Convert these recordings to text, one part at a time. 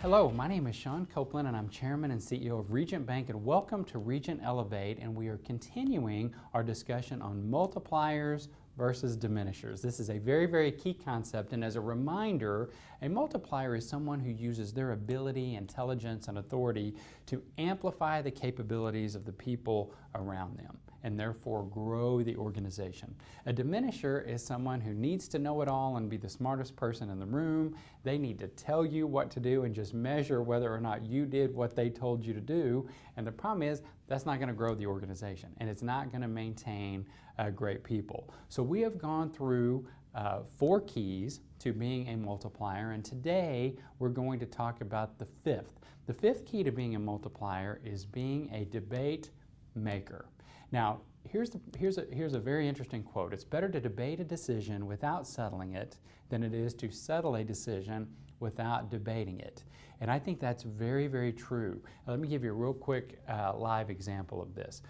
Hello, my name is Sean Copeland and I'm Chairman and CEO of Regent Bank, and welcome to Regent Elevate, and we are continuing our discussion on multipliers versus diminishers. This is a very key concept, and as a reminder, a multiplier is someone who uses their ability, intelligence, and authority to amplify the capabilities of the people around them and therefore grow the organization. A diminisher is someone who needs to know it all and be the smartest person in the room. They need to tell you what to do and just measure whether or not you did what they told you to do. And the problem is that's not going to grow the organization, and it's not going to maintain great people. So we have gone through 4 keys to being a multiplier, and today we're going to talk about the 5th. The 5th key to being a multiplier is being a debate maker. Now, here's a very interesting quote. It's better to debate a decision without settling it than it is to settle a decision without debating it. And I think that's very true. Let me give you a real quick live example of this.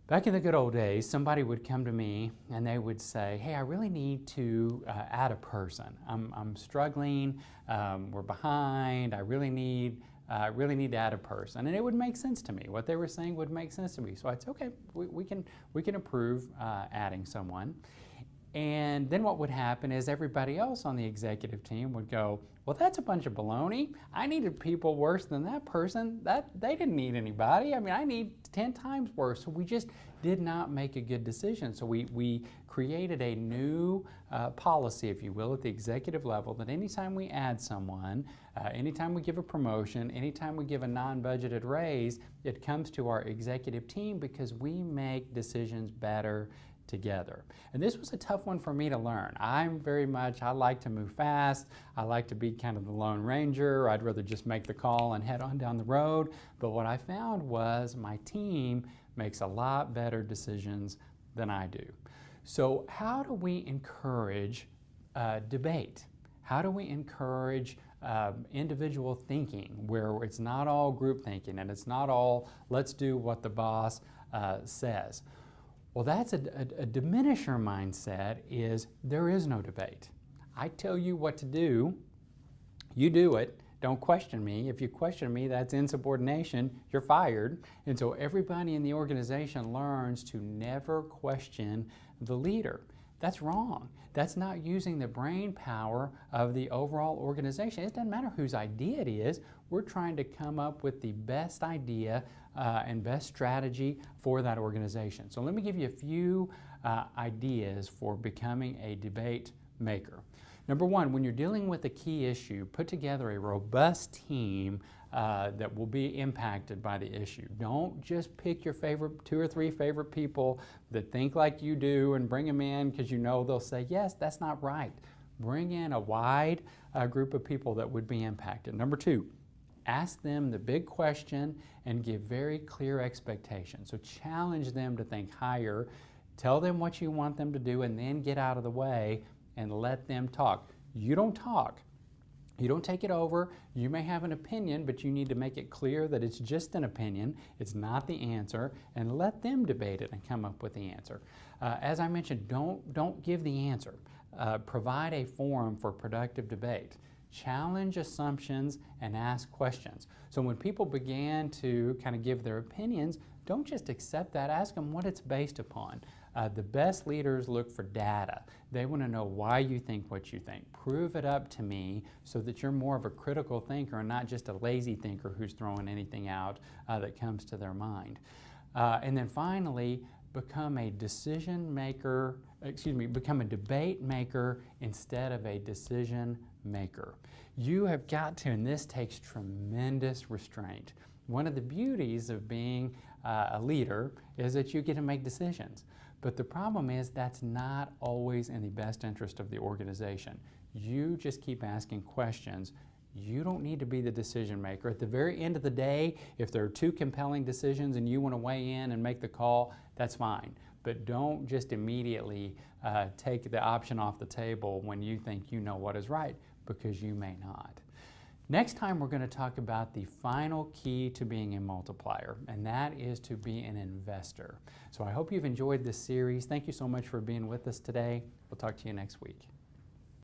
Back in the good old days, somebody would come to me and they would say, hey, I really need to add a person. I'm struggling, we're behind, I really need to add a person. And it would make sense to me. What they were saying would make sense to me. So I'd say, okay, we can approve adding someone. And then what would happen is everybody else on the executive team would go, well, that's a bunch of baloney. I needed people worse than that person. They didn't need anybody. I mean, I need 10 times worse. So we just did not make a good decision. So we created a new policy, if you will, at the executive level, that anytime we add someone, anytime we give a promotion, anytime we give a non-budgeted raise, it comes to our executive team because we make decisions better together. And this was a tough one for me to learn. I like to move fast. I like to be kind of the Lone Ranger. I'd rather just make the call and head on down the road. But what I found was my team makes a lot better decisions than I do. So how do we encourage debate? How do we encourage individual thinking where it's not all group thinking and it's not all let's do what the boss says? Well, that's a diminisher mindset. Is there is no debate. I tell you what to do, you do it, don't question me. If you question me, that's insubordination, you're fired. And so everybody in the organization learns to never question the leader. That's wrong. That's not using the brain power of the overall organization. It doesn't matter whose idea it is. We're trying to come up with the best idea and best strategy for that organization. So let me give you a few ideas for becoming a debate maker. Number one, when you're dealing with a key issue, put together a robust team that will be impacted by the issue. Don't just pick your favorite 2 or 3 favorite people that think like you do and bring them in because you know they'll say, yes, that's not right. Bring in a wide group of people that would be impacted. Number 2, ask them the big question and give very clear expectations. So challenge them to think higher. Tell them what you want them to do and then get out of the way and let them talk. You don't talk. You don't take it over. You may have an opinion, but you need to make it clear that it's just an opinion. It's not the answer, and let them debate it and come up with the answer. As I mentioned, don't give the answer. Provide a forum for productive debate. Challenge assumptions and ask questions. So when people began to kind of give their opinions, don't just accept that. Ask them what it's based upon. The best leaders look for data. They want to know why you think what you think. Prove it up to me so that you're more of a critical thinker and not just a lazy thinker who's throwing anything out that comes to their mind. And then finally, become a decision maker, become a debate maker instead of a decision maker. You have got to, and this takes tremendous restraint. One of the beauties of being a leader is that you get to make decisions. But the problem is that's not always in the best interest of the organization. You just keep asking questions. You don't need to be the decision maker. At the very end of the day, if there are 2 compelling decisions and you want to weigh in and make the call, that's fine. But don't just immediately take the option off the table when you think you know what is right, because you may not. Next time we're going to talk about the final key to being a multiplier, and that is to be an investor. So I hope you've enjoyed this series. Thank you so much for being with us today. We'll talk to you next week.